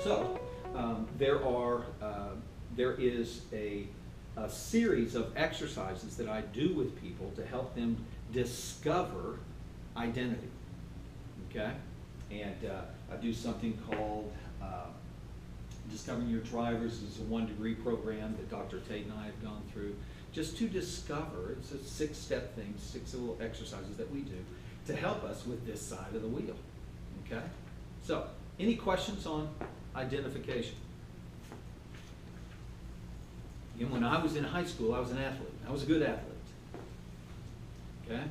So there is a series of exercises that I do with people to help them discover identity. Okay? And I do something called Discovering Your Drivers. It's a 1-degree program that Dr. Tate and I have gone through just to discover. It's a 6-step thing, 6 little exercises that we do to help us with this side of the wheel. Okay? So, any questions on identification? Again, when I was in high school, I was an athlete. I was a good athlete. Okay?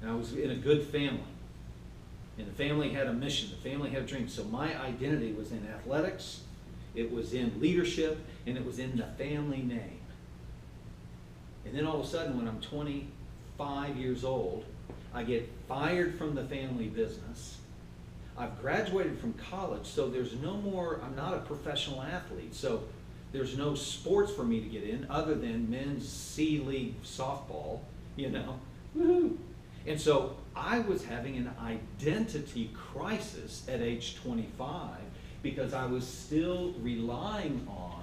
And I was in a good family. And the family had a mission. The family had a dream. So my identity was in athletics, it was in leadership, and it was in the family name. And then all of a sudden, when I'm 25 years old, I get fired from the family business. I've graduated from college, so there's no more, I'm not a professional athlete, so there's no sports for me to get in other than men's C-League softball, you know. Woohoo! And so I was having an identity crisis at age 25 because I was still relying on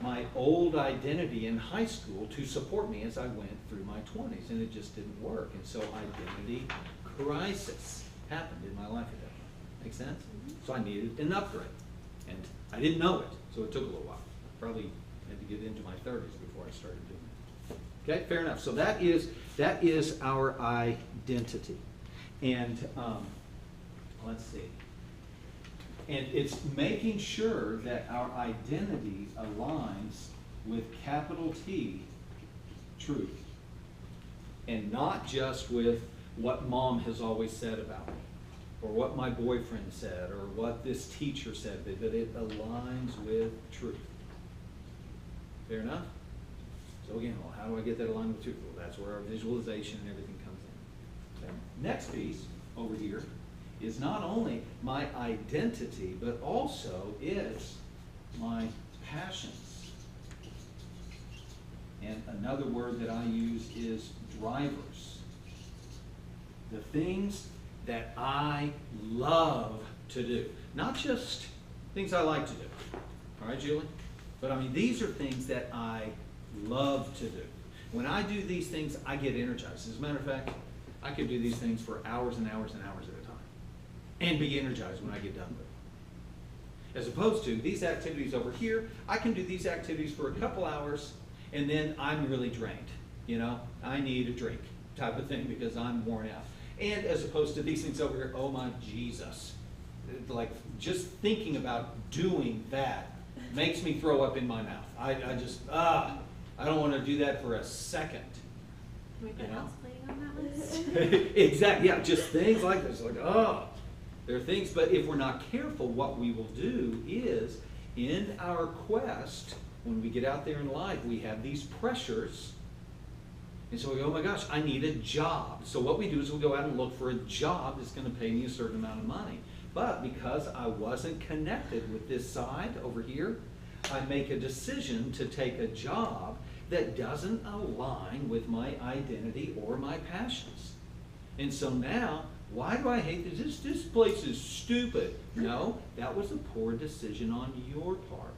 my old identity in high school to support me as I went through my 20s, and it just didn't work. And so identity crisis happened in my life at that point. Make sense? So I needed an upgrade, and I didn't know it, so it took a little while. Probably had to get into my 30s before I started doing it. Okay, fair enough. So that is our identity, and let's see. And it's making sure that our identity aligns with capital T truth, and not just with what mom has always said about me, or what my boyfriend said, or what this teacher said, but it aligns with truth. Fair enough? So again, well, how do I get that aligned with truth? Well, that's where our visualization and everything comes in. Okay. Next piece over here is not only my identity, but also is my passions. And another word that I use is drivers. The things that I love to do. Not just things I like to do. All right, Julie? But I mean, these are things that I love to do. When I do these things, I get energized. As a matter of fact, I could do these things for hours and hours and hours at a time and be energized when I get done with it. As opposed to these activities over here, I can do these activities for a couple hours and then I'm really drained. You know, I need a drink type of thing because I'm worn out. And as opposed to these things over here, oh my Jesus. Like just thinking about doing that makes me throw up in my mouth. I don't want to do that for a second. Can we put house cleaning on that list? Exactly, yeah, just things like this. Like, there are things, but if we're not careful, what we will do is, in our quest, when we get out there in life, we have these pressures. And so we go, oh my gosh, I need a job. So what we do is we go out and look for a job that's going to pay me a certain amount of money. But because I wasn't connected with this side over here, I make a decision to take a job that doesn't align with my identity or my passions. And so now, why do I hate this? This place is stupid. No, that was a poor decision on your part.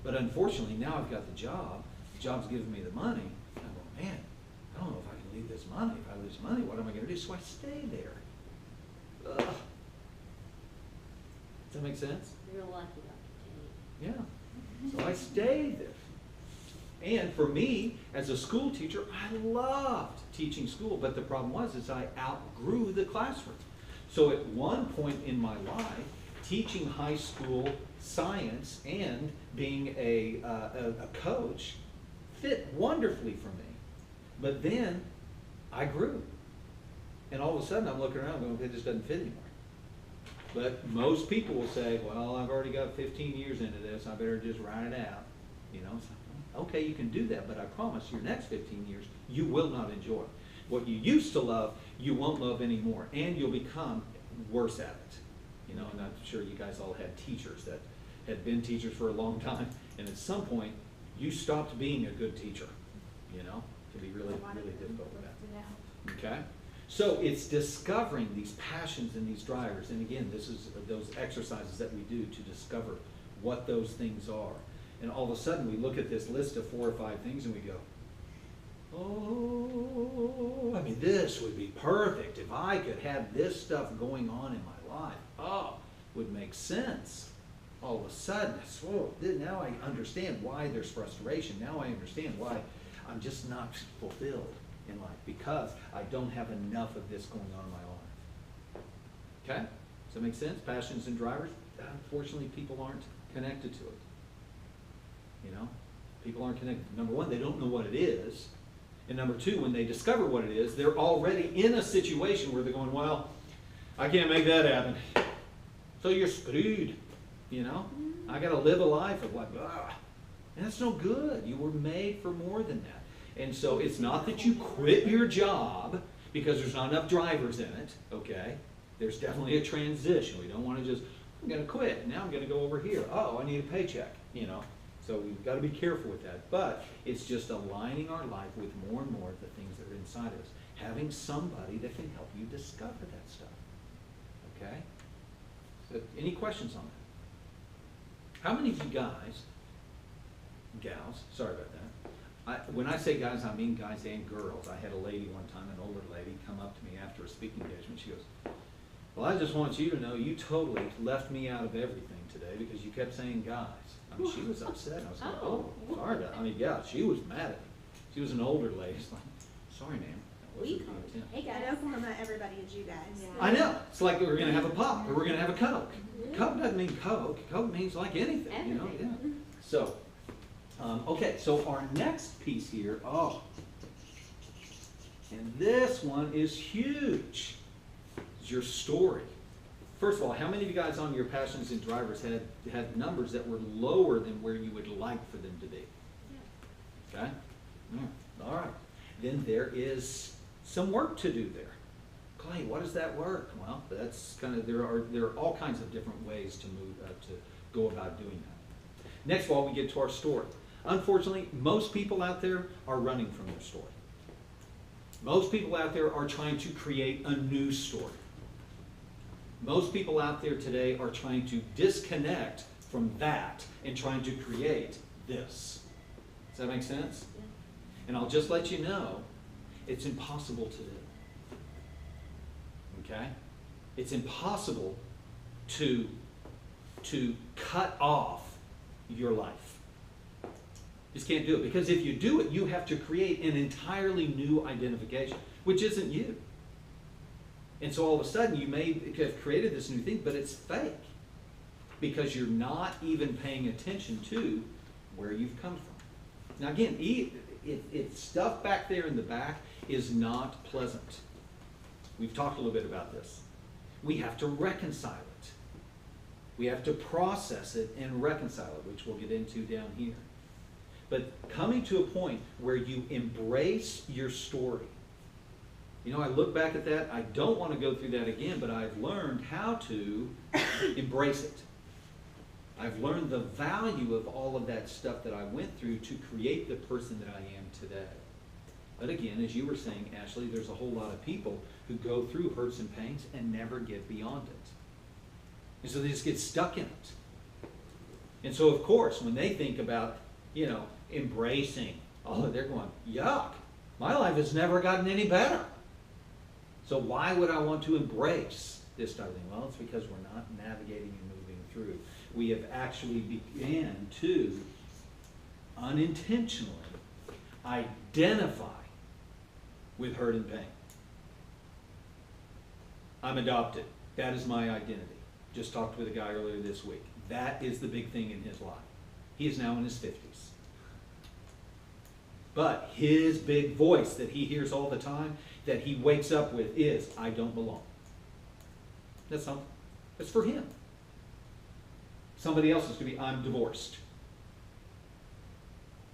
But unfortunately, now I've got the job. The job's giving me the money. And I go, man, I don't know if I can leave this money. If I lose money, what am I going to do? So I stay there. Ugh. Does that make sense? You're lucky, Dr. Tate. Yeah. So I stayed there. And for me, as a school teacher, I loved teaching school. But the problem was I outgrew the classroom. So at one point in my life, teaching high school science and being a coach fit wonderfully for me. But then I grew. And all of a sudden I'm looking around going, it just doesn't fit anymore. But most people will say, well, I've already got 15 years into this, I better just ride it out. You know, so, okay, you can do that, but I promise your next 15 years, you will not enjoy it. What you used to love, you won't love anymore, and you'll become worse at it. You know, and I'm sure you guys all had teachers that had been teachers for a long time, and at some point, you stopped being a good teacher. You know, it can be really, really difficult with that. Okay? So it's discovering these passions in these drivers. And again, this is those exercises that we do to discover what those things are. And all of a sudden we look at this list of 4 or 5 things and we go, oh, I mean, this would be perfect if I could have this stuff going on in my life. Oh, would make sense. All of a sudden, whoa, now I understand why there's frustration. Now I understand why I'm just not fulfilled in life, because I don't have enough of this going on in my life. Okay? Does that make sense? Passions and drivers? Unfortunately, people aren't connected to it. You know? People aren't connected. Number one, they don't know what it is. And number two, when they discover what it is, they're already in a situation where they're going, well, I can't make that happen. So you're screwed. You know? I got to live a life of like, and that's no good. You were made for more than that. And so it's not that you quit your job because there's not enough drivers in it, okay? There's definitely a transition. We don't want to just, I'm going to quit. Now I'm going to go over here. Oh, I need a paycheck, you know? So we've got to be careful with that. But it's just aligning our life with more and more of the things that are inside of us. Having somebody that can help you discover that stuff, okay? So any questions on that? How many of you guys, gals, sorry about that. When I say guys, I mean guys and girls. I had a lady one time, an older lady, come up to me after a speaking engagement. She goes, well, I just want you to know you totally left me out of everything today because you kept saying guys. I mean, she was upset. I was like, oh, sorry. I mean, yeah, she was mad at me. She was an older lady. She's like, sorry, ma'am. Hey guys. In Oklahoma, everybody is you guys. Yeah. I know. It's like we're going to have a pop or we're going to have a Coke. Coke doesn't mean Coke. Coke means like anything, you know? Yeah. So, okay, so our next piece here, and this one is huge, is your story. First of all, how many of you guys on your passions and drivers had numbers that were lower than where you would like for them to be? Yeah. Okay? All right. Then there is some work to do there. Clay, what is that work? Well, that's kind of, there are all kinds of different ways to move, to go about doing that. Next of all, we get to our story. Unfortunately, most people out there are running from their story. Most people out there are trying to create a new story. Most people out there today are trying to disconnect from that and trying to create this. Does that make sense? Yeah. And I'll just let you know, it's impossible to do. Okay? It's impossible to cut off your life. Just can't do it. Because if you do it, you have to create an entirely new identification, which isn't you. And so all of a sudden you may have created this new thing, but it's fake. Because you're not even paying attention to where you've come from. Now again, if stuff back there in the back is not pleasant, we've talked a little bit about this. We have to reconcile it. We have to process it and reconcile it, which we'll get into down here. But coming to a point where you embrace your story. You know, I look back at that, I don't want to go through that again, but I've learned how to embrace it. I've learned the value of all of that stuff that I went through to create the person that I am today. But again, as you were saying, Ashley, there's a whole lot of people who go through hurts and pains and never get beyond it. And so they just get stuck in it. And so, of course, when they think about, you know, embracing, they're going, yuck, my life has never gotten any better. So why would I want to embrace this type of thing? Well, it's because we're not navigating and moving through. We have actually began to unintentionally identify with hurt and pain. I'm adopted. That is my identity. Just talked with a guy earlier this week. That is the big thing in his life. He is now in his 50s. But his big voice that he hears all the time, that he wakes up with is, I don't belong. That's not, that's for him. Somebody else's could be, I'm divorced.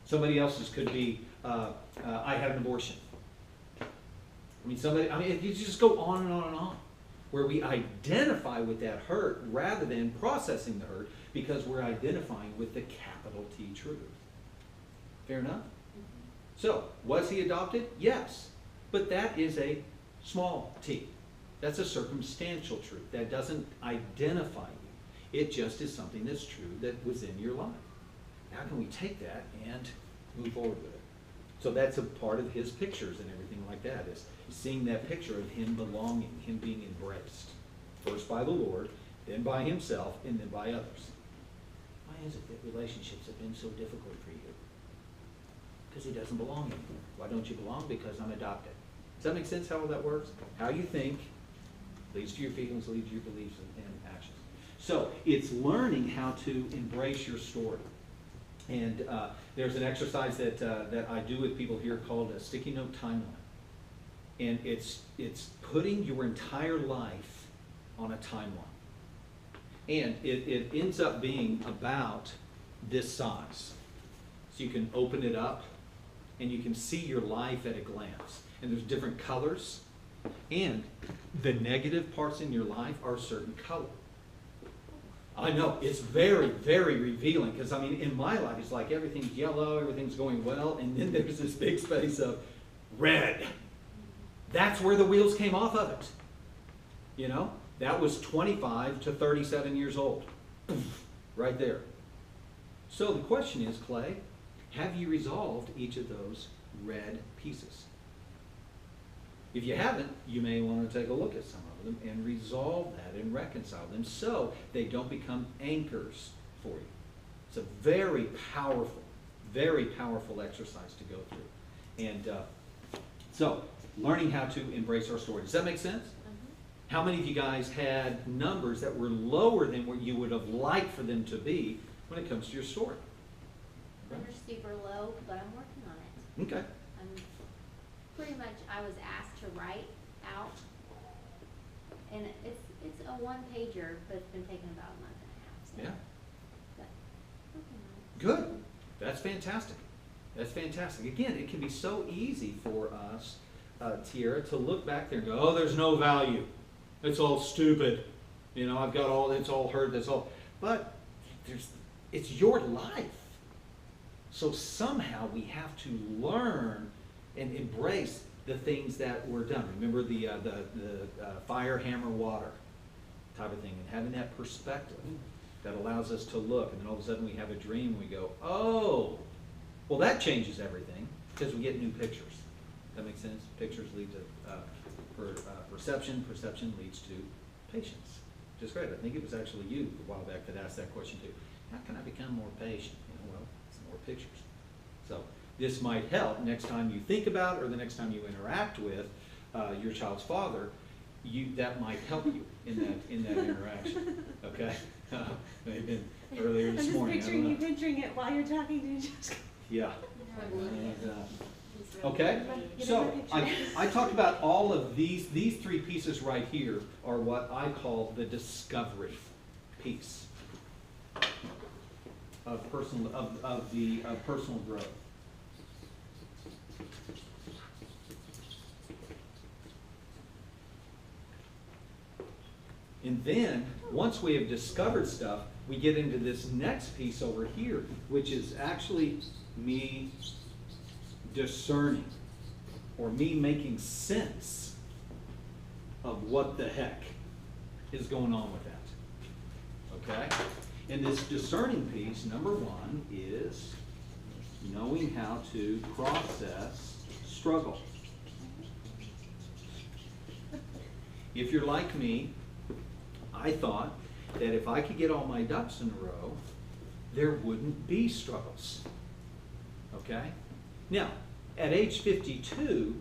Somebody else's could be, I had an abortion. You just go on and on and on. Where we identify with that hurt rather than processing the hurt because we're identifying with the capital T truth. Fair enough? So, was he adopted? Yes. But that is a Small t. That's a circumstantial truth. That doesn't identify you. It just is something that's true that was in your life. How can we take that and move forward with it? So that's a part of his pictures and everything like that, is seeing that picture of him belonging, him being embraced. First by the Lord, then by himself, and then by others. Why is it that relationships have been so difficult for you? Because he doesn't belong anymore. Why don't you belong? Because I'm adopted. Does that make sense how all that works? How you think leads to your feelings, leads to your beliefs and actions. So it's learning how to embrace your story. And there's an exercise that I do with people here called a sticky note timeline. And it's putting your entire life on a timeline. And it ends up being about this size. So you can open it up and you can see your life at a glance. And there's different colors. And the negative parts in your life are a certain color. I know, it's very, very revealing, because I mean, in my life, it's like everything's yellow, everything's going well, and then there's this big space of red. That's where the wheels came off of it. You know, that was 25 to 37 years old. Right there. So the question is, Clay, have you resolved each of those red pieces? If you haven't, you may want to take a look at some of them and resolve that and reconcile them so they don't become anchors for you. It's a very powerful exercise to go through. And so, learning how to embrace our story. Does that make sense? Mm-hmm. How many of you guys had numbers that were lower than what you would have liked for them to be when it comes to your story? Numbers super low, but I'm working on it. Okay. Pretty much, I was asked to write out, and it's a one-pager, but it's been taking about a month and a half. So. Yeah. But, good. That's fantastic. That's fantastic. Again, it can be so easy for us, Tiara, to look back there and go, oh, there's no value. It's all stupid. You know, I've got all, it's all hurt, that's all. But it's your life. So somehow we have to learn and embrace the things that were done. Remember the fire, hammer, water type of thing, and having that perspective that allows us to look, and then all of a sudden we have a dream and we go, oh, well, that changes everything, because we get new pictures. That makes sense? Pictures lead to perception. Perception leads to patience. Which is great. I think it was actually you a while back that asked that question too. How can I become more patient? You know, well, some more pictures. So this might help next time you think about, or the next time you interact with your child's father. That might help you in that interaction. Okay, maybe earlier this morning. I'm just picturing it while you're talking to Jessica. Yeah. Okay, so I talked about all of these three pieces right here are what I call the discovery piece of personal growth. And then, once we have discovered stuff, we get into this next piece over here, which is actually me discerning, or me making sense of what the heck is going on with that. Okay? And this discerning piece, number one, is knowing how to process struggle. If you're like me, I thought that if I could get all my ducks in a row, there wouldn't be struggles. Okay? Now, at age 52,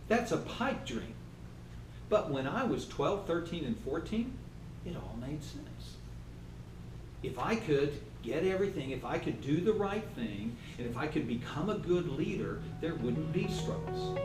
that's a pipe dream. But when I was 12, 13, and 14, it all made sense. If I could get everything, if I could do the right thing, and if I could become a good leader, there wouldn't be struggles.